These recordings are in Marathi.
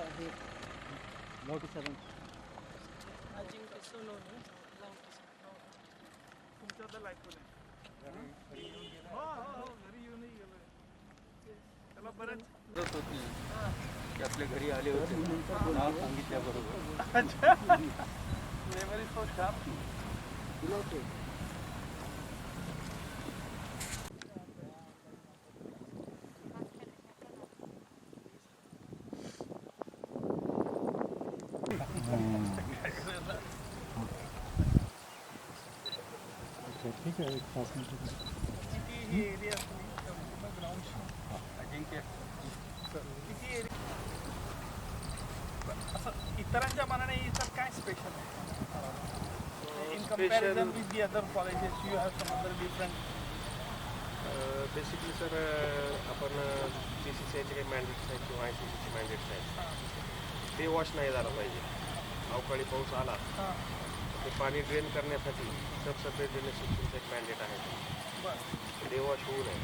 मोठी सरण तुमच्याबद्दल ऐकून हो घरी येऊनही गेलोय त्याला बरेच होत नाही की आपल्या घरी आले होते नाव सांगितल्याबरोबर मेमरी सो शार्प दिलं होते ठीक आहे 5 मिनिटं किती ही एरिया असली पूर्ण ग्राउंड अजिंक्य किती एरिया असं इतरांच्या मानाने इथं काय स्पेशल आहे in comparison with the other colleges you have some other different basically sir आपण BCCIचे काही मॅन्डेट्स आहेत किंवा ICCचे मॅन्डेट्स आहेत ते वॉश नाही झालं पाहिजे अवकाळी पाऊस आला ते पाणी ड्रेन करण्यासाठी सबसर्फेस ड्रेनेज सिस्टमचं एक मॅन्डेट आहे ते वॉश होऊ नये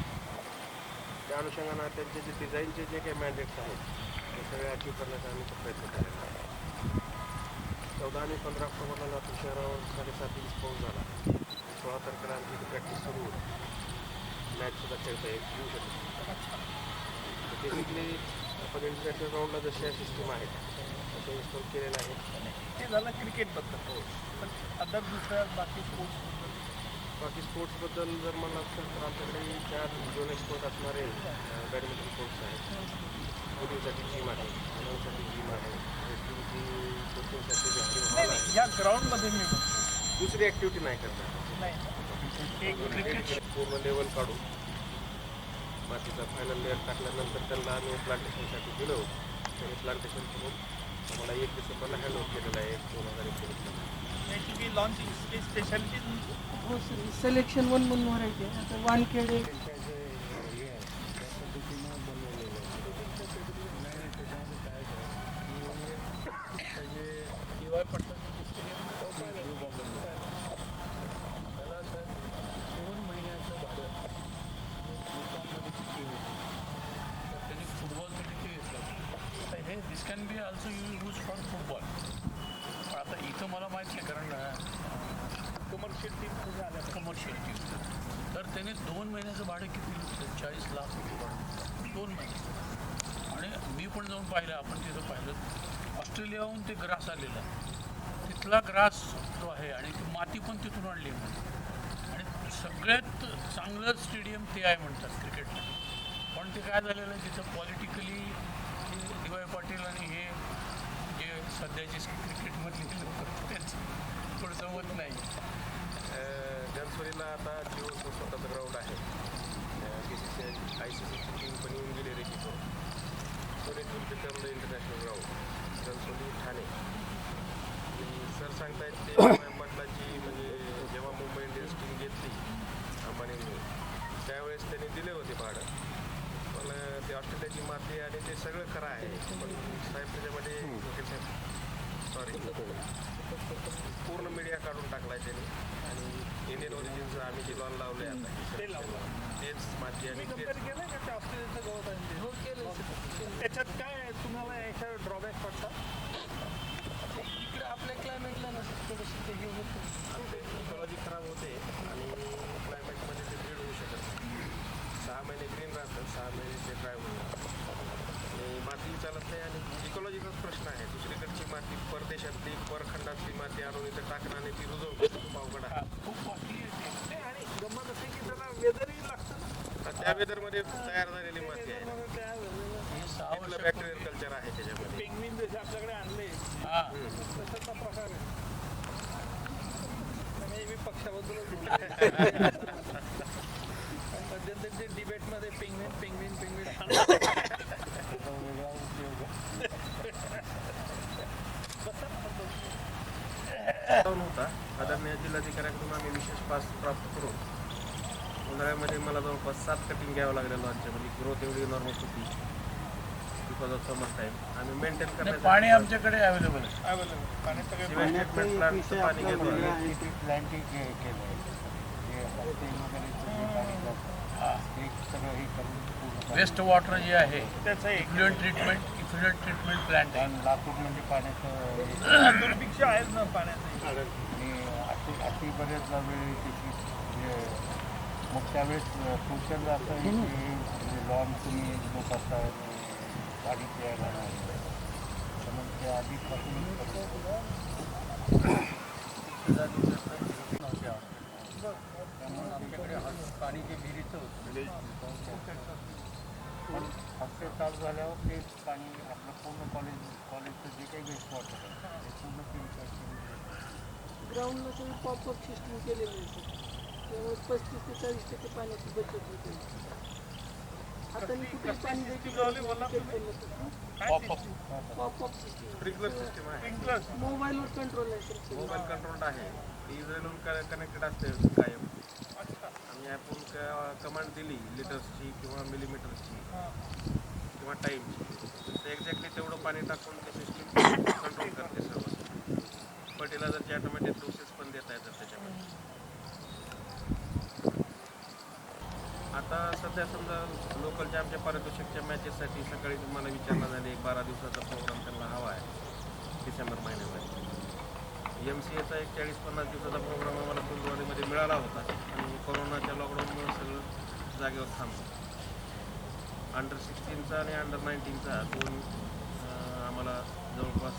त्या अनुषंगानं त्यांचे जे डिझाईनचे जे काही मॅन्डेट्स आहेत ते सगळे अचीव करण्याचा आम्ही प्रयत्न केलेला आहे 14 आणि 15 ऑक्टोबरला लातूर शहरावर 7.5 इंच पाऊस झाला 16 तारखेला आमची प्रॅक्टिस सुरू होती मॅचसुद्धा खेळता येऊ शकतो बेसिकली आपण इंटरनॅशनल ग्राउंडला जशा सिस्टीम आहेत तसं इन्स्टॉल केलेलं आहे ते झालं क्रिकेटबद्दल हो पण अदर दुसऱ्या बाकी स्पोर्ट्सबद्दल जर म्हणलं तर आमच्याकडे 4 2 एक्सपोर्ट असणारे बॅडमिंटन कोर्ट्स आहेत मुलींसाठी जिम आहे मुलांसाठी जिम आहे कोचिंगसाठी या ग्राउंडमध्ये मी दुसरी ॲक्टिव्हिटी नाही करणार नाही पूर्ण लेवल काढून मातीचा फायनल लेअर टाकल्यानंतर त्यांना आम्ही प्लांटेशनसाठी दिलं त्यांनी प्लांटेशन करून आम्हाला 1 डिसेंबरला हँडओव्हर केलेलं आहे 2021ला याची बी लॉन्च स्पेशालिटी हो सर सिलेक्शन 1 म्हणून व्हरायटी आहे आता Wankhede this can be also use for football पण आता इथं मला माहीत नाही कारण कमर्शियल टीम झाल्या कमर्शियल टीम तर त्याने 2 महिन्याचं भाडं किती 40 लाख रुपये भाडं 2 महिने आणि मी पण जाऊन पाहिलं आपण तिथं पाहिलं ऑस्ट्रेलियाहून ते ग्रास आलेला तिथला ग्रास जो आहे आणि ती माती पण तिथून आणली म्हणजे आणि सगळ्यात चांगलं स्टेडियम ते आहे म्हणतात क्रिकेटला पण ते काय झालेलं आहे तिथं पॉलिटिकली DY पाटील आणि हे जे सध्याचे क्रिकेटमधले लोक त्यांचं थोडं जमत नाही जनसोलीला आता जिओचं स्वतःचं ग्राउंड आहे BCCI ICCची टीम पण येऊन गेली रे की सोनेट will become the international ground जनसोली ठाणे सर सांगतायत ते पाटलाची म्हणजे जेव्हा मुंबई इंडियन्स टीम घेतली अंबानींनी त्यावेळेस त्यांनी दिले होते भाडं पण ते ऑस्ट्रेलियाची माती आणि ते सगळं खरं आहे पण साहेब त्याच्यामध्ये सॉरी पूर्ण मीडिया काढून टाकला आहे त्यांनी आणि इंडियन ओरिजिनचं आम्ही जे लॉन लावले आता तेच माती आणि कंपेअर केलं का ते ऑस्ट्रेलियाचं गवत आहे हो केलं त्याच्यात काय तुम्हाला याच्या ड्रॉबॅक पडतात इकडे आपल्या क्लायमेटला नसतं थोडंसं ते हे होतं इकॉलॉजी खराब होते आणि क्लायमेटमध्ये ते ब्रीड होऊ शकत नाही 6 महिने ग्रीन राहतात 6 महिने ते ड्राय होतात आणि माती चालत नाही आणि इकॉलॉजीचाच प्रश्न आहे दुसरीकडची माती परदेशातली परखंडातली माती आणून इथं टाकणं आणि ती रुजवणं खूप अवघड आहे खूप कॉस्टली आहे आणि गंमत असे की त्याला वेदरही लागतं त्या वेदरमध्ये तयार झालेली माती आहे हे 6 आपलं बॅक्टेरियल कल्चर आहे त्याच्यामध्ये पेंग्विन जसे आपल्याकडे आणले हां तशाचा प्रकार आहे त्यामुळे मी पक्षाबद्दलच बोलतो मध्यंतरी डिबेटमध्ये पेंग्विन होता आदरणीय जिल्हाधिकाऱ्यांकडून आम्ही विशेष पास प्राप्त करून उन्हाळ्यामध्ये मला जवळपास 7 कटिंग घ्यावं लागलेलं आमच्यामध्ये ग्रोथ एवढी नॉर्मल होती बिकॉज ऑफ समर टाईम आम्ही मेंटेन करण्यासाठी पाणी आमच्याकडे अवेलेबल आहे पाणी सगळं सिमेंट ट्रीटमेंट प्लांटचं पाणी घेतो प्लांटिंग केलं आहे सगळं हे करून पूर्ण वेस्ट वॉटर जे आहे त्याचं एक इफ्लुएंट ट्रीटमेंट प्लांट आहे. आणि लातूर म्हणजे पाण्याचं लातूरपेक्षा आहेच ना पाण्याचं. आणि अति बऱ्याचदा वेळ त्याची म्हणजे मग त्यावेळेस सोशल असं आहे की म्हणजे लॉन तुम्ही लोक असतात पाणी प्यायला नाही तर मग ते आधीपासूनच त्यामुळे आमच्याकडे पाणी जे विहिरीचं पण हॉस्टेल चालू झाल्यावर ते पाणी आपलं पूर्ण कॉलेजचं जे काही वेस्ट वॉटर आहे ते पूर्ण प्युरिफाय करून ग्राउंडला तुम्ही पॉपअप सिस्टम केलेली आहे त्यामुळे 35 ते 40% पाण्याची बचत होते. आता मी कुठे पाणी पॉपअप सिस्टम स्प्रिंकलर सिस्टम आहे. स्प्रिंकलर मोबाईलवर कंट्रोल आहे सर. मोबाईल कंट्रोल्ड आहे. इजरेलून कनेक्टेड असते कायम. आम्ही ॲपवरून कमांड दिली लिटर्सची किंवा मिलीमीटर्सची किंवा टाईमची तर एक्झॅक्टली तेवढं पाणी टाकून ते सिस्टीम कंट्रोल करते सर्व. फर्टिलायझरची ऑटोमॅटिक डोसेस पण देता येतात त्याच्यामध्ये. आता सध्या समजा लोकलच्या आमच्या पारितोषिकच्या मॅचेससाठी सकाळी तुम्हाला विचारणा झाली 12 दिवसाचा प्रोग्राम त्यांना हवा आहे डिसेंबर महिन्यामध्ये. MCAचा एक 40-50 दिवसाचा प्रोग्राम आम्हाला फेब्रुवारीमध्ये मिळाला होता आणि कोरोनाच्या लॉकडाऊनमुळे सगळं जागेवर थांबलं. अंडर-16चा आणि अंडर-19चा दोन आम्हाला जवळपास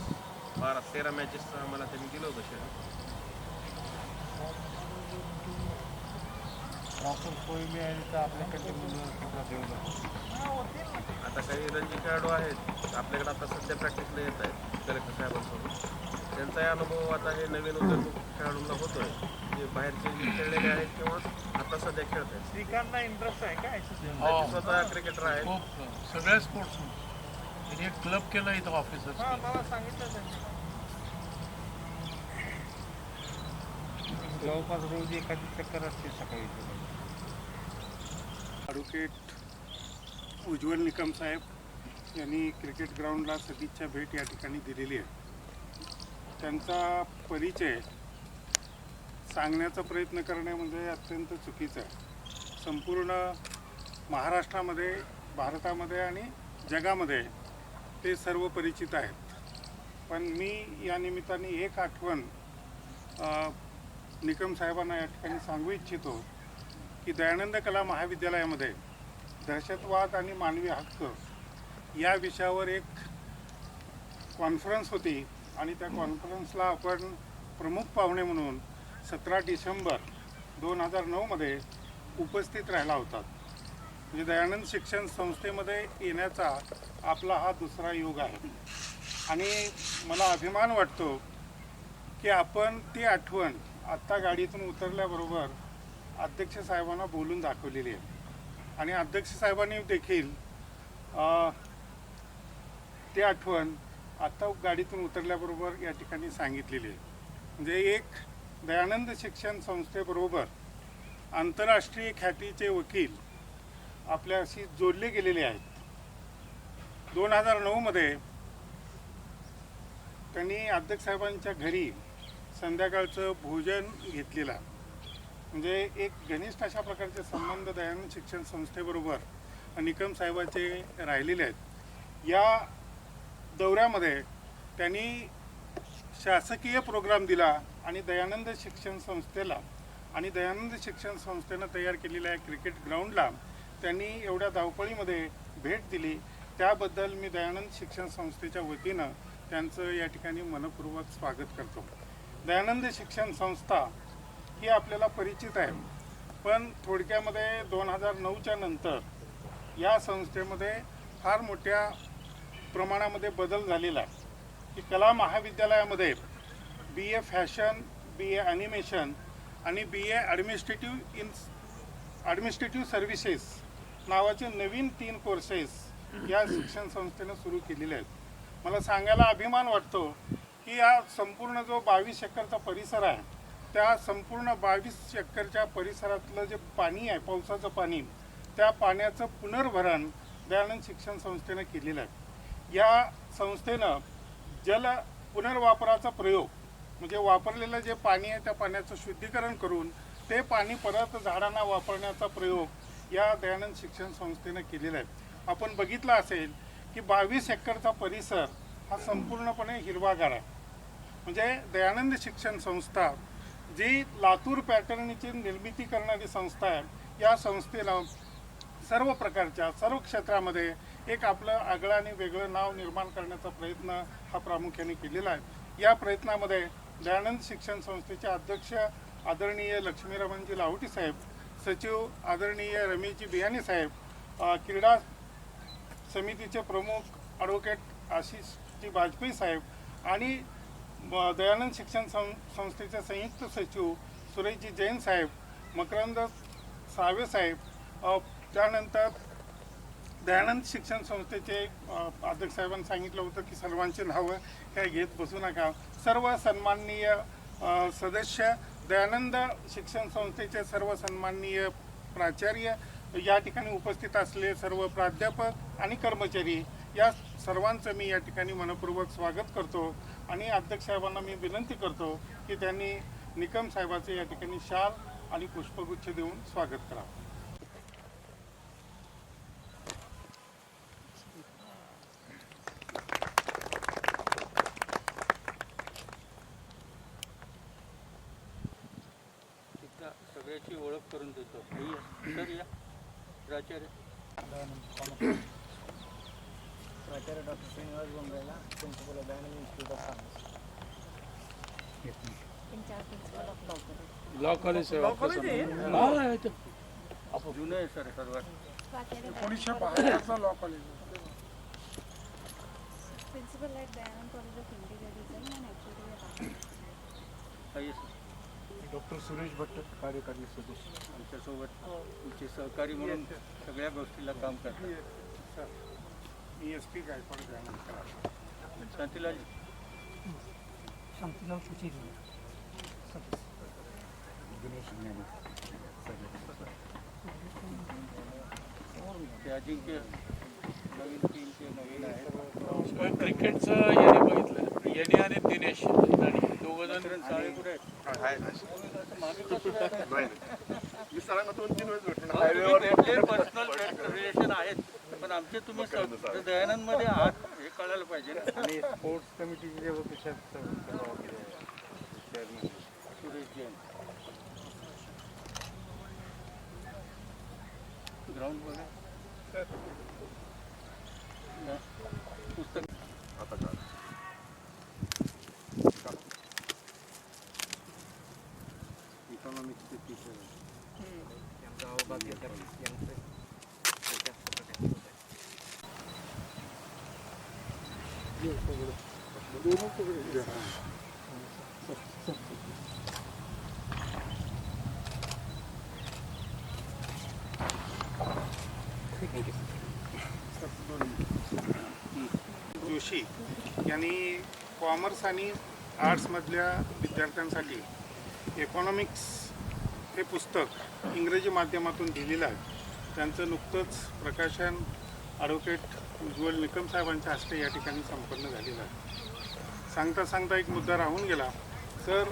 12-13 मॅचेसचं आम्हाला त्यांनी दिलं होतं शेड्यूल. प्रॉपर सोय मिळाली तर आपल्याकडे मुलं सुद्धा डेव्हलप. आता काही रणजी खेळाडू आहेत आपल्याकडे आता सध्या प्रॅक्टिसला येत आहेत कलेक्टर साहेबांसोबत. त्यांचाही अनुभव आता हे नवीन उद्योग खेळाडूंना होतो आहे जे बाहेरचे खेळलेले आहेत किंवा आता सध्या खेळत आहेत. श्रीकांतला इंटरेस्ट आहे का त्यांचे स्वतः क्रिकेटर आहेत. खूप सगळ्या स्पोर्ट्स त्यांनी एक क्लब केलं इथं ऑफिसर. हां मला सांगितलं त्यांनी. जवळपास रोज एखादी चक्कर असते सकाळी. ॲडव्होकेट उज्ज्वल निकम साहेब यांनी क्रिकेट ग्राउंडला सदिच्छा भेट या ठिकाणी दिलेली आहे. त्यांचा परिचय सांगण्याचा प्रयत्न करणे म्हणजे अत्यंत चुकीचं आहे. संपूर्ण महाराष्ट्रामध्ये, भारतामध्ये आणि जगामध्ये ते सर्व परिचित आहेत. पण मी या निमित्ताने एक आठवण निकम साहेबांना या ठिकाणी सांगू इच्छितो की दयानंद कला महाविद्यालयामध्ये दहशतवाद आणि मानवी हक्क या विषयावर एक कॉन्फरन्स होती आणि त्या कॉन्फरन्सला आपण प्रमुख पाहुणे म्हणून 17 डिसेंबर 2009मध्ये उपस्थित राहिला होता. म्हणजे दयानंद शिक्षण संस्थेमध्ये येण्याचा आपला हा दुसरा योग आहे आणि मला अभिमान वाटतो की आपण ती आठवण आत्ता गाडीतून उतरल्याबरोबर अध्यक्ष साहेबांना बोलून दाखवलेली आहे आणि अध्यक्ष साहेबांनी देखील ती आठवण आत्ता गाडीतून उतरल्याबरोबर या ठिकाणी सांगितलेली आहे. म्हणजे एक दयानंद शिक्षण संस्थेबरोबर आंतरराष्ट्रीय ख्यातीचे वकील आपल्याशी जोडले गेलेले आहेत. 2009मध्ये त्यांनी अध्यक्ष साहेबांच्या घरी संध्याकाळचं भोजन घेतलेलं. म्हणजे एक घनिष्ठ अशा प्रकारचे संबंध दयानंद शिक्षण संस्थेबरोबर निकम साहेबांचे राहिलेले आहेत. या दौऱ्यामध्ये त्यांनी शासकीय प्रोग्राम दिला आणि दयानंद शिक्षण संस्थेला आणि दयानंद शिक्षण संस्थेनं तयार केलेल्या क्रिकेट ग्राउंडला त्यांनी एवढ्या धावपळीमध्ये भेट दिली. त्याबद्दल मी दयानंद शिक्षण संस्थेच्या वतीनं त्यांचं या ठिकाणी मनपूर्वक स्वागत करतो. दयानंद शिक्षण संस्था ही आपल्याला परिचित आहे, पण थोडक्यामध्ये 2009च्या नंतर या संस्थेमध्ये फार मोठ्या प्रमाणामध्ये बदल झालेला आहे की कला महाविद्यालयामध्ये BA फॅशन, BA ॲनिमेशन आणि BA ॲडमिनिस्ट्रेटिव्ह सर्व्हिसेस नावाचे नवीन 3 कोर्सेस या शिक्षण संस्थेनं सुरू केलेले आहेत. मला सांगायला अभिमान वाटतो की या संपूर्ण जो 22 एकरचा परिसर आहे त्या संपूर्ण 22 एकरच्या परिसरातलं जे पाणी आहे, पावसाचं पाणी, त्या पाण्याचं पुनर्भरण दयानंद शिक्षण संस्थेनं केलेलं आहे. या संस्थेनं जल पुनर्वापराचा प्रयोग म्हणजे वापरलेलं जे पाणी आहे त्या पाण्याचं शुद्धीकरण करून ते पाणी परत झाडांना वापरण्याचा प्रयोग या दयानंद शिक्षण संस्थेनं केलेला आहे. आपण बघितलं असेल की 22 एकरचा परिसर हा संपूर्णपणे हिरवागार आहे. म्हणजे दयानंद शिक्षण संस्था जी लातूर पॅटर्नची निर्मिती करणारी संस्था आहे, या संस्थेला सर्व प्रकारच्या सर्व क्षेत्रामध्ये एक आपलं आगळं आणि वेगळं नाव निर्माण करण्याचा प्रयत्न हा प्रामुख्याने केलेला आहे. या प्रयत्नामध्ये दयानंद शिक्षण संस्थेचे अध्यक्ष आदरणीय लक्ष्मीरामनजी लाहोटी साहेब, सचिव आदरणीय रमेशजी बियाणी साहेब, क्रीडा समितीचे प्रमुख ॲडव्होकेट आशिषजी वाजपेयी साहेब आणि दयानंद शिक्षण संस्थेचे संयुक्त सचिव सुरेशजी जैन साहेब, मकरंद सावे साहेब, त्यानंतर दयानंद शिक्षण संस्थेचे अध्यक्ष साहेबांनी सांगितलं होतं की सर्वांची नावं काय घेत बसू नका. सर्व सन्माननीय सदस्य, दयानंद शिक्षण संस्थेचे सर्व सन्माननीय प्राचार्य, या ठिकाणी उपस्थित असलेले सर्व प्राध्यापक आणि कर्मचारी, या सर्वांचं मी या ठिकाणी मनपूर्वक स्वागत करतो. आणि अध्यक्ष साहेबांना मी विनंती करतो की त्यांनी निकम साहेबाचे या ठिकाणी शाल आणि पुष्पगुच्छ देऊन स्वागत करावं. सगळ्याची ओळख करून देतो. सर या प्राचार्य प्राचार्य डॉक्टर श्रीनिवास बोंबरेला, principal Dayanand institute of science. Law college law college आहे जुनं आहे सर सर्वात. 1972चा law college. Principal at Dayanand College of Interior Design and Actually doctor Suresh Bhatt, कार्यकारी सदस्य. आमच्यासोबत तुमचे सहकारी म्हणून सगळ्या गोष्टीला काम करतात. ESP गायकवाड दयानंद करा. शांतीलाल शांतीलाल सुचेरी. ते अजिंक्य नवीन टीमचे नवीन आहेत. क्रिकेटचं याने बघितलं, याने आणि दिनेश आणि दोघं जण साळे कुठे पर्सनल रिलेशन आहेत, पण आमचे तुम्ही दयानंद मध्ये आहात हे कळायला पाहिजे. आणि स्पोर्ट्स कमिटीचे जे होते चेअरमन सुरेश जैन. ग्राउंड बघा पुस्तक इकॉनॉमिक्सचे टीचर जोशी यांनी कॉमर्स आणि आर्ट्समधल्या विद्यार्थ्यांसाठी इकॉनॉमिक्स हे पुस्तक इंग्रजी माध्यमातून लिहिलेलं आहे. त्यांचं नुकतंच प्रकाशन ॲडव्होकेट उज्ज्वल निकम साहेबांच्या हस्ते या ठिकाणी संपन्न झालेलं आहे. सांगता सांगता एक मुद्दा राहून गेला. सर,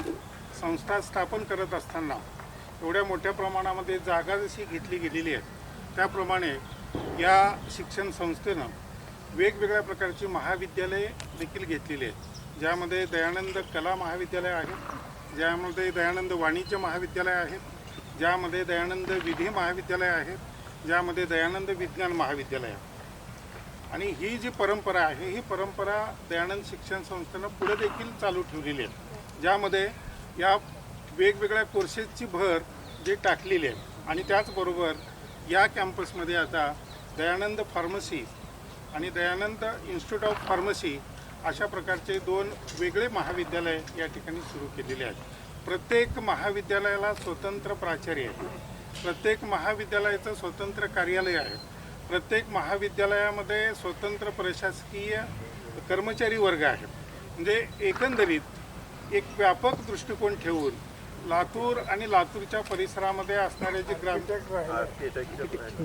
संस्था स्थापन करत असताना एवढ्या मोठ्या प्रमाणामध्ये जागा जशी घेतली गेलेली आहे, त्याप्रमाणे या शिक्षण संस्थेनं वेगवेगळ्या प्रकारची महाविद्यालये देखील घेतलेली आहेत, ज्यामध्ये दयानंद कला महाविद्यालय आहे, ज्यामध्ये दयानंद वाणिज्य महाविद्यालय आहेत, ज्यामध्ये दयानंद विधी महाविद्यालय आहेत, ज्यामध्ये दयानंद विज्ञान महाविद्यालय आहे. आणि ही जी परंपरा आहे, ही परंपरा दयानंद शिक्षण संस्थेनं पुढे देखील चालू ठेवलेली आहे, ज्यामध्ये या वेगवेगळ्या कोर्सेसची भर जे टाकलेली आहे. आणि त्याचबरोबर या कॅम्पसमध्ये आता दयानंद फार्मसी आणि दयानंद इन्स्टिट्यूट ऑफ फार्मसी अशा प्रकारचे 2 वेगळे महाविद्यालय या ठिकाणी सुरू केलेले आहेत. प्रत्येक महाविद्यालयाला स्वतंत्र प्राचार्य आहे, प्रत्येक महाविद्यालयाचं स्वतंत्र कार्यालय आहे, प्रत्येक महाविद्यालयामध्ये स्वतंत्र प्रशासकीय कर्मचारी वर्ग आहे. म्हणजे एकंदरीत एक व्यापक दृष्टिकोन ठेवून लातूर आणि लातूरच्या परिसरामध्ये असणारे जे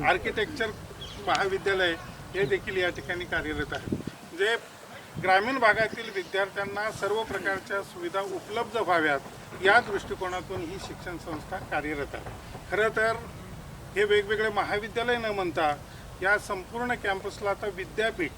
आर्किटेक्चर महाविद्यालय हे देखील या ठिकाणी कार्यरत आहे. म्हणजे ग्रामीण भागातील विद्यार्थ्यांना सर्व प्रकारच्या सुविधा उपलब्ध व्हाव्यात या दृष्टिकोनातून ही शिक्षण संस्था कार्यरत आहे. खरं तर हे वेगवेगळे महाविद्यालय न म्हणता या संपूर्ण कॅम्पसला आता विद्यापीठ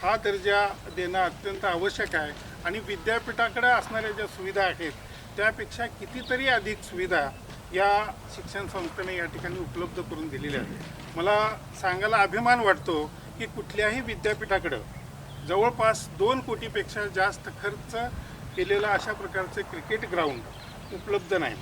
हा दर्जा देणं अत्यंत आवश्यक आहे आणि विद्यापीठाकडे असणाऱ्या ज्या सुविधा आहेत त्यापेक्षा कितीतरी अधिक सुविधा या शिक्षण संस्थेने या ठिकाणी उपलब्ध करून दिलेल्या आहेत. मला सांगायला अभिमान वाटतो की कुठल्याही विद्यापीठाकडं जवळपास 2 कोटीपेक्षा जास्त खर्च केलेला अशा प्रकारचे क्रिकेट ग्राउंड उपलब्ध नाही.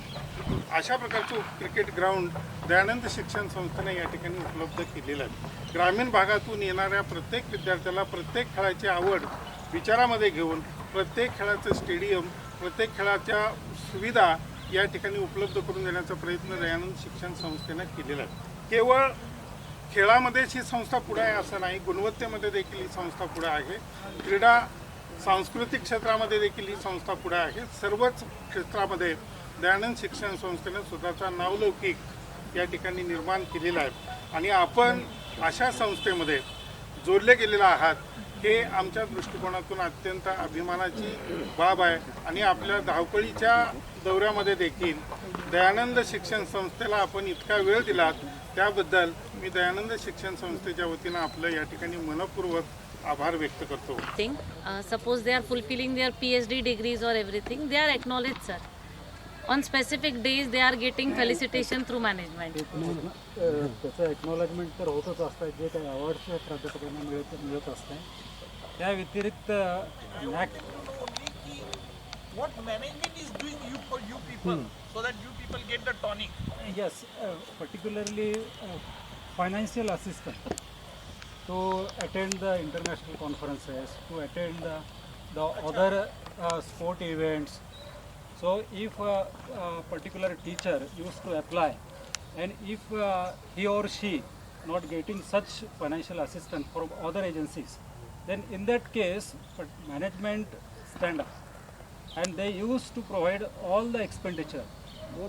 अशा प्रकारचं क्रिकेट ग्राउंड दयानंद शिक्षण संस्थेने या ठिकाणी उपलब्ध केलेलं आहे. ग्रामीण भागातून येणाऱ्या प्रत्येक विद्यार्थ्याला प्रत्येक खेळाची आवड विचारामध्ये घेऊन प्रत्येक खेळाचं स्टेडियम, प्रत्येक खेळाच्या सुविधा या ठिकाणी उपलब्ध करून देण्याचा प्रयत्न दयानंद शिक्षण संस्थेनं केलेला आहे. केवळ खेळामध्येच ही संस्था पुढे आहे असं नाही, गुणवत्तेमध्ये देखील ही संस्था पुढे आहे. क्रीडा सांस्कृतिक क्षेत्रामध्ये देखील ही संस्था पुढे आहे. सर्वच क्षेत्रामध्ये दयानंद शिक्षण संस्थेनं स्वतःचा नावलौकिक या ठिकाणी निर्माण केलेला आहे आणि आपण अशा संस्थेमध्ये जोडले गेलेले आहात हे आमच्या दृष्टिकोनातून अत्यंत अभिमानाची बाब आहे आणि आपल्या धावपळीच्या दौऱ्यामध्ये देखील दयानंद शिक्षण संस्थेला आपण इतका वेळ दिलात त्याबद्दल मी दयानंद शिक्षण संस्थेच्या वतीनं आपलं या ठिकाणी मनपूर्वक आभार व्यक्त करतो. Suppose they are fulfilling their PhD degrees or everything, they are acknowledged, sir. On specific days, they are getting felicitation through management. त्याचं एक्नॉलेजमेंट तर होतच असतं, जे काही अवॉर्ड्स प्राध्यापकांना मिळत असतं. त्या व्यतिरिक्त What management is doing you for you people so that you people get the tonic? yes, particularly financial assistance to attend the international conferences, to attend the other sport events. So if a particular teacher used to apply and if he or she not getting such financial assistance from other agencies, then in that case management stand up and they used to provide all the expenditure,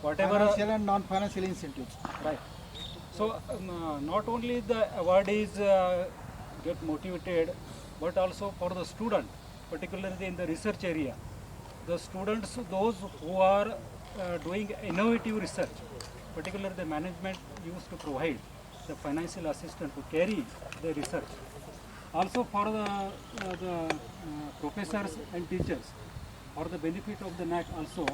whatever Financial and non-financial incentives. right. So not only the awardees get motivated, but also for the student, particularly in the research area, the students, those who are doing innovative research, particularly the management used to provide the financial assistance to carry the research. Also for the professors and teachers, for the benefit of the NAC also,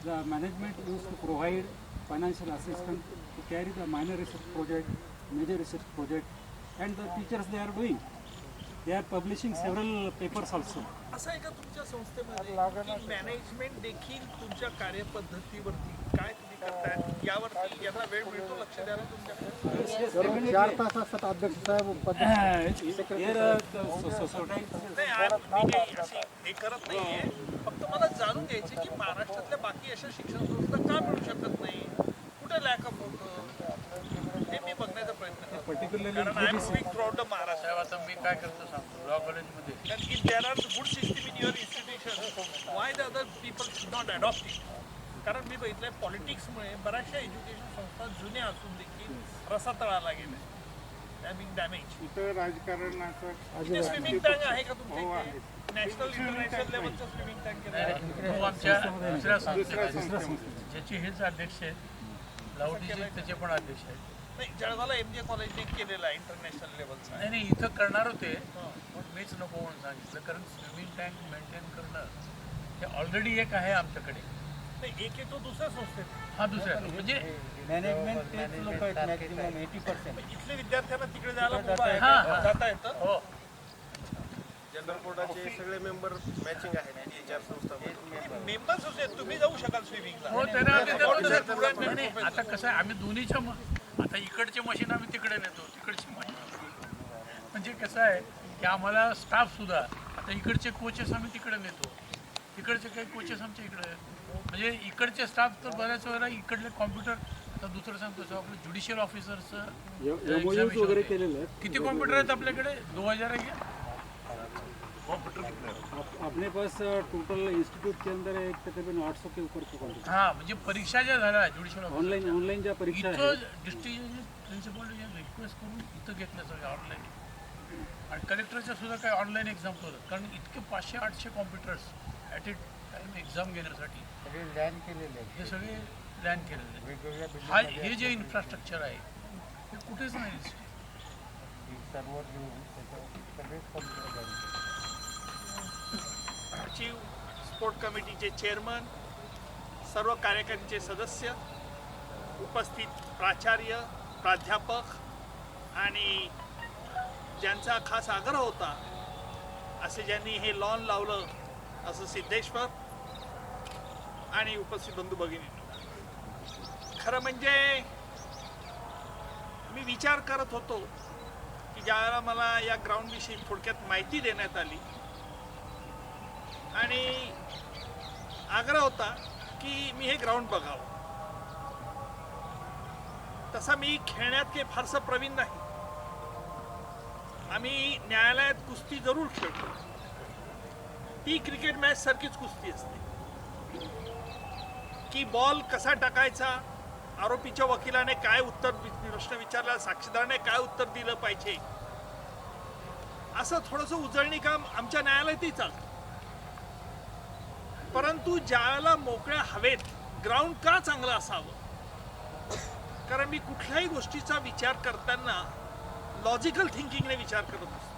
the management used to provide financial assistance to carry the minor research project, major research project, and the teachers they are doing. They are publishing several papers also. असं आहे का तुमच्या संस्थेमध्ये की मॅनेजमेंट देखील तुमच्या कार्यपद्धतीवरती काय तुम्ही करताय यावरती यांना वेळ मिळतो लक्ष द्यायला तुमच्याकडे? 4 तास असतात अध्यक्ष साहेब नाही मी काही अशी हे करत नाहीये, फक्त मला जाणून घ्यायचे की महाराष्ट्रातल्या बाकी अशा शिक्षण संस्था का मिळू शकत नाही, कुठे लॅकअप होतं हे मी बघण्याचा प्रयत्न करतो. कारण I am moving throughout the Maharashtra. आता मी काय करतो सांगतो, लॉ कॉलेजमध्ये That if there are good system in your institution, why the other people should not adopt it? कारण मी बघितलंय पॉलिटिक्समुळे बऱ्याचशा एज्युकेशन संस्था जुन्या असून देखील रसातळाला गेल्या, त्या बिंग डॅमेज. इथं राजकारणाचं इथे स्विमिंग टँक आहे का तुमच्या इथे? नॅशनल इंटरनॅशनल लेवलचं स्विमिंग टँक केलं? तो आमच्या दुसऱ्या संस्थेमध्ये ज्याचे हेच अध्यक्ष आहेत, लावडीचे त्याचे पण अध्यक्ष आहेत. नाही, जळगावला MJ कॉलेजने केलेला आहे इंटरनॅशनल लेवलचा. नाही इथं करणार होते पण मीच नको म्हणून सांगितलं, कारण स्विमिंग टँक मेंटेन करणं हे ऑलरेडी एक आहे आमच्याकडे. नाही, एक येतो दुसऱ्या संस्थेत. हा दुसऱ्या म्हणजे मॅनेजमेंट तेच लोक आहेत मॅक्झिमम 80%. इथले विद्यार्थ्यांना तिकडे जायला मुभा आहे हा, का? जाता येतं. हो जनरल बोर्डाचे सगळे मेंबर मॅचिंग आहेत HR संस्थांमध्ये. मेंबर्स होते, तुम्ही जाऊ शकाल स्विमिंगला. हो त्यांना आम्ही देतो. नाही, आता कसं आहे आम्ही दोन्हीच्या आता इकडचे मशीन आम्ही तिकडे नेतो, तिकडची मशीन म्हणजे कसं आहे की आम्हाला स्टाफ सुद्धा आता इकडचे कोचेस आम्ही तिकडे नेतो, तिकडचे काही कोचेस आमच्या इकडे म्हणजे इकडचे स्टाफ तर बऱ्याच वेळेला इकडले कॉम्प्युटर. आता दुसरं सांगतो आपलं ज्युडिशियल ऑफिसरचं वगैरे केलेलं आहे. किती कॉम्प्युटर आहेत आपल्याकडे? 2000 आहे अपने पास टोटल इंस्टीट्यूट के अंदर एक तकरीबन 800 के ऊपर के कंप्यूटर. हां, म्हणजे परीक्षा ज्या झाल्या ज्युडिशियल ऑनलाईन ज्या परीक्षा इथं डिस्ट्रिक्ट प्रिन्सिपल रिक्वेस्ट करून इथं घेतलं सगळं ऑनलाईन. आणि कलेक्टरच्या सुद्धा काही ऑनलाईन एक्झाम्स होतात, कारण इतके 500-800 कॉम्प्युटर्स कायम एक्झाम घेण्यासाठी सगळे लँड केलेले आहेत हे सगळे प्लॅन केलेले वेगवेगळ्या हा बिल्डिंग हे जे इन्फ्रास्ट्रक्चर आहे हे कुठेच नाही सर्व्हर घेऊन त्याच्यावर सगळेच कम्प्युटर सचिव, स्पोर्ट कमिटीचे चेअरमन, सर्व कार्यकारिणीचे सदस्य, उपस्थित प्राचार्य, प्राध्यापक आणि ज्यांचा खास आग्रह होता असे ज्यांनी हे लॉन लावलं असं सिद्धेश्वर आणि उपस्थित बंधू भगिनी, खरं म्हणजे मी विचार करत होतो की ज्यावेळेला मला या ग्राउंडविषयी थोडक्यात माहिती देण्यात आली आणि आग्रह होता की मी हे ग्राउंड बघावं. तसा मी खेळण्यात काही फारसं प्रवीण नाही. आम्ही न्यायालयात कुस्ती जरूर खेळतो. ती क्रिकेट मॅच सारखीच कुस्ती असते की बॉल कसा टाकायचा, आरोपीच्या वकिलाने काय उत्तर प्रश्न विचारला, साक्षीदाराने काय उत्तर दिलं पाहिजे, असं थोडंसं उजळणी काम आमच्या न्यायालयातही चालतं. परंतु ज्यावेळेला मोकळ्या हवेत ग्राउंड का चांगलं असावं, कारण मी कुठल्याही गोष्टीचा विचार करताना लॉजिकल थिंकिंगने विचार करत असतो.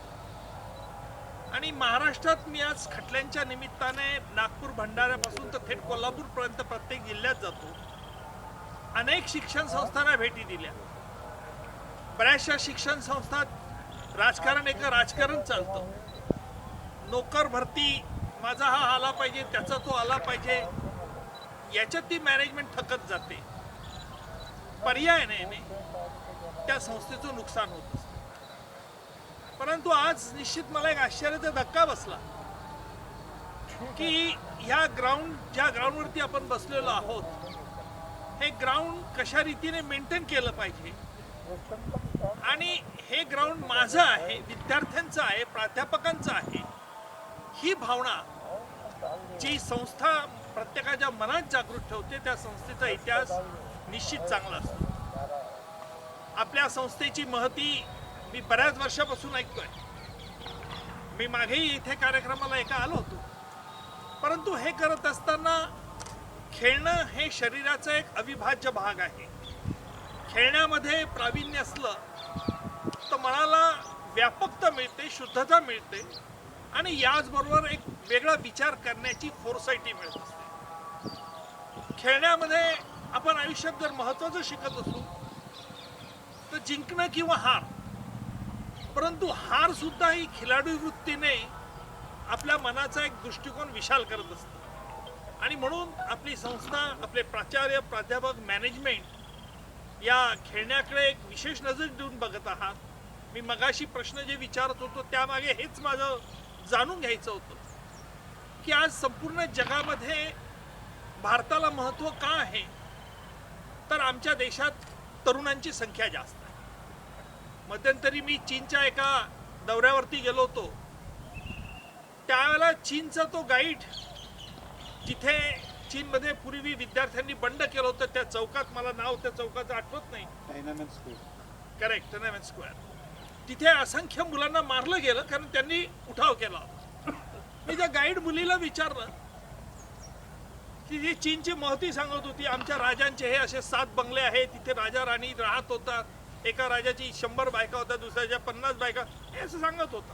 आणि महाराष्ट्रात मी आज खटल्यांच्या निमित्ताने नागपूर भंडाऱ्यापासून तर थेट कोल्हापूरपर्यंत प्रत्येक जिल्ह्यात जातो. अनेक शिक्षण संस्थांना भेटी दिल्या. बऱ्याचशा शिक्षण संस्थात राजकारण राजकारण चालतं. नोकर भरती, माझा हा आला पाहिजे, त्याचा तो आला पाहिजे, याच्यात ती मॅनेजमेंट थकत जाते. पर्यायाने त्या संस्थेचं नुकसान होत असतं. परंतु आज निश्चित मला एक आश्चर्याचा धक्का बसला की ह्या ज्या ग्राउंडवरती आपण बसलेलो आहोत, हे ग्राउंड कशा रीतीने मेंटेन केलं पाहिजे. आणि हे ग्राउंड माझं आहे, विद्यार्थ्यांचं आहे, प्राध्यापकांचं आहे, ही भावना जी संस्था प्रत्येकाच्या मनात जागृत ठेवते, त्या संस्थेचा इतिहास निश्चित चांगला असतो. आपल्या संस्थेची महती मी बऱ्याच वर्षापासून ऐकतोय. मी मागेही इथे कार्यक्रमाला एका आलो होतो. परंतु हे करत असताना खेळणं हे शरीराचा एक अविभाज्य भाग आहे. खेळण्यामध्ये प्रावीण्य असलं तर मनाला व्यापकता मिळते, शुद्धता मिळते आणि याचबरोबर एक वेगळा विचार करण्याची फोरसाइटी मिळत असते. खेळण्यामध्ये आपण आयुष्यात जर महत्त्वाचं शिकत असू तर जिंकणं किंवा हार, परंतु हार सुद्धा ही खिलाडू वृत्तीने आपल्या मनाचा एक दृष्टिकोन विशाल करत असते. आणि म्हणून आपली संस्था, आपले प्राचार्य, प्राध्यापक, मॅनेजमेंट या खेळण्याकडे एक विशेष नजर देऊन बघत आहात. मी मगाशी प्रश्न जे विचारत होतो त्यामागे हेच माझं जाणून घ्यायचं होतं की आज संपूर्ण जगामध्ये भारताला महत्त्व का आहे, तर आमच्या देशात तरुणांची संख्या जास्त आहे. मध्यंतरी मी चीनच्या एका दौऱ्यावरती गेलो होतो. त्यावेळेला चीनचा तो गाईड, जिथे चीनमध्ये पूर्वी विद्यार्थ्यांनी बंड केलं होतं त्या चौकात, मला नाव त्या चौकाचं आठवत नाही, करेक्ट, टायननमेन स्क्वेअर, तिथे असंख्य मुलांना मारलं गेलं कारण त्यांनी उठाव केला. मी त्या गाईड मुलीला विचारलं की जी चीनची महती सांगत होती, आमच्या राजांचे हे असे 7 बंगले आहेत, तिथे राजा राणी राहत होतात, एका राजाची 100 बायका होत्या, दुसऱ्याच्या 50 बायका, हे असं सांगत होता.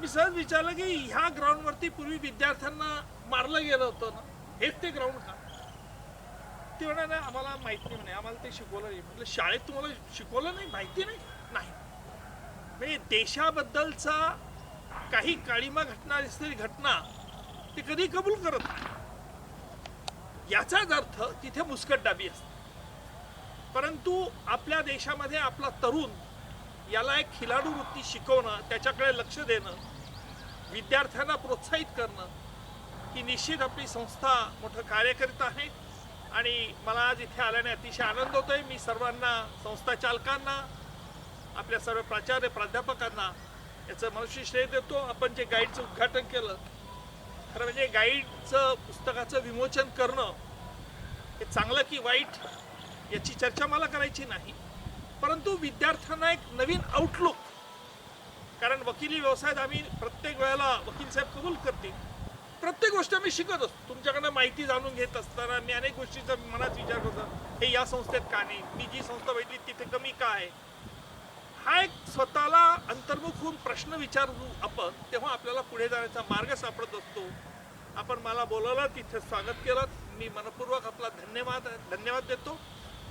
मी सहज विचारलं की ह्या ग्राउंडवरती पूर्वी विद्यार्थ्यांना मारलं गेलं होतं ना, हेच ते ग्राउंड का? ते म्हणाले आम्हाला माहिती नाही, म्हणे आम्हाला ते शिकवलं नाही. म्हटलं शाळेत तुम्हाला शिकवलं नाही, माहिती नाही? नाही. म्हणजे देशाबद्दलचा काही काळीमा घटना दिसणारी घटना ते कधी कबूल करत नाही. याचाच अर्थ तिथे मुस्कटदाबी असते. परंतु आपल्या देशामध्ये आपला तरुण याला एक खिलाडू वृत्ती शिकवणं, त्याच्याकडे लक्ष देणं, विद्यार्थ्यांना प्रोत्साहित करणं, ही निश्चित आपली संस्था मोठं कार्य करीत आहे. आणि मला आज इथे आल्याने अतिशय आनंद होतोय. मी सर्वांना, संस्था चालकांना, आपल्या सर्व प्राचार्य प्राध्यापकांना याचं मनुष्य श्रेय देतो. आपण जे गाईडचं उद्घाटन केलं, खरं म्हणजे गाईडचं पुस्तकाचं विमोचन करणं हे चांगलं की वाईट याची चर्चा मला करायची नाही, परंतु विद्यार्थ्यांना एक नवीन आउटलुक, कारण वकिली व्यवसायात आम्ही प्रत्येक वेळेला वकील साहेब कबूल करतील, प्रत्येक गोष्ट मी शिकत असतो. तुमच्याकडनं माहिती जाणून घेत असताना मी अनेक गोष्टीचा मनात विचार करतो, हे या संस्थेत का नाही, मी जी संस्था बघितली तिथे कमी का आहे. हा एक स्वतःला अंतर्मुख होऊन प्रश्न विचारू आपण, तेव्हा आपल्याला पुढे जाण्याचा मार्ग सापडत असतो. आपण मला बोलवलं, तिथे स्वागत केलं, मी मनपूर्वक आपला धन्यवाद देतो.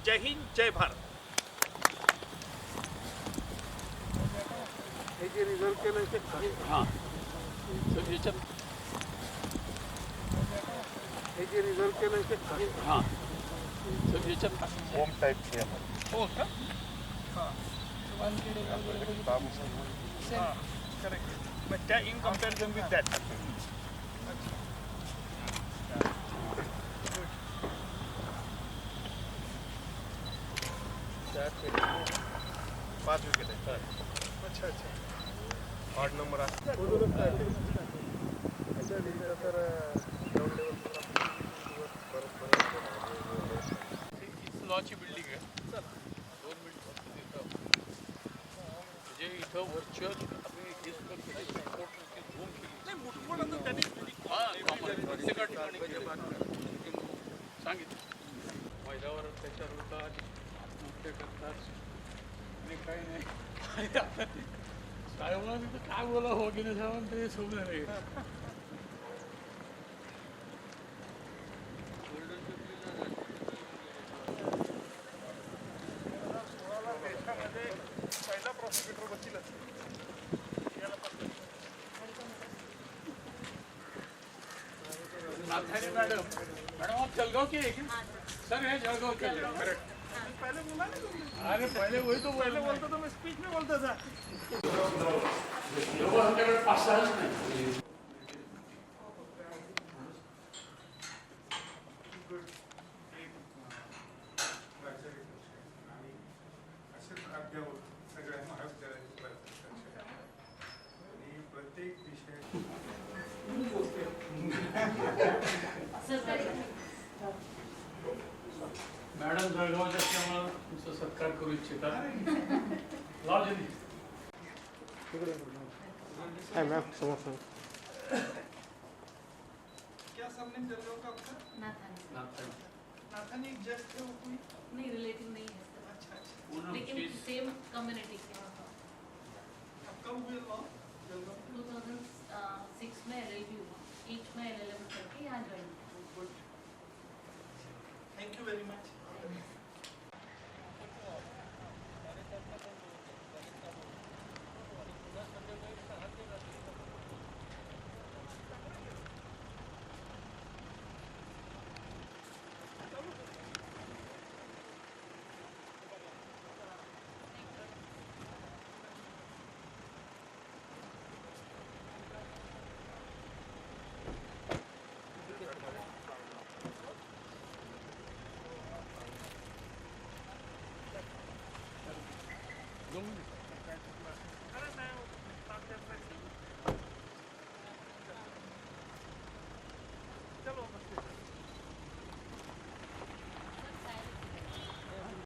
जय हिंद, जय भारत. हे जे रिझर्व केलं ते हां तर याच्यात हे जे रिझर्व केलं ते हां तर याच्यात होम टाईपचे हो का? करेक्ट. मग त्या इन कम्पॅरिझन विथ दॅट. पाच विकेट आहे. अच्छा अच्छा. ऑड नंबर आहे. लॉची बिल्डिंग आहे. 2 मिनिट तिथं म्हणजे इथं व्हर्च्युअल नाही, मुठभर आता त्यांनी प्रत्येका ठिकाणी सांगितलं महिलावर अत्याचार होतात, आत्महत्या करतात आणि काही नाही. साहेबांना तिथं काय बोला हो की नाही साहेबांना ते सोडलं नाही. पहिला प्रॉसिक्युटर बसतीलच. नाथानी मॅडम आप जळगाव के है क्या? सर है जळगाव के. करेक्ट. पहिले बोला ना तुम्ही. अरे पहले वही तो पहिले बोलतो तो मी स्पीच में बोलतो था. लोक आमच्याकडे 5-6 नाही. असेच अद्यावत सगळ्या महाविद्यालयाची परिस्थिती आणि प्रत्येक विषय मॅडम जळगावच्या असल्यामुळं तुमचा सत्कार करू इच्छिता. लाव जल्दी. क्या सरनेम जलगांव का आपका? नाथानी. नाथानी जस्ट है वो कोई? नहीं रिलेटिव नहीं है सर, अच्छा अच्छा. पूनम लेकिन she's- सेम कम्युनिटी के. अब कब हुए लॉ जलगांव? 2006 में LLB हुआ, each में LLM करके यहाँ join. Thank you very much.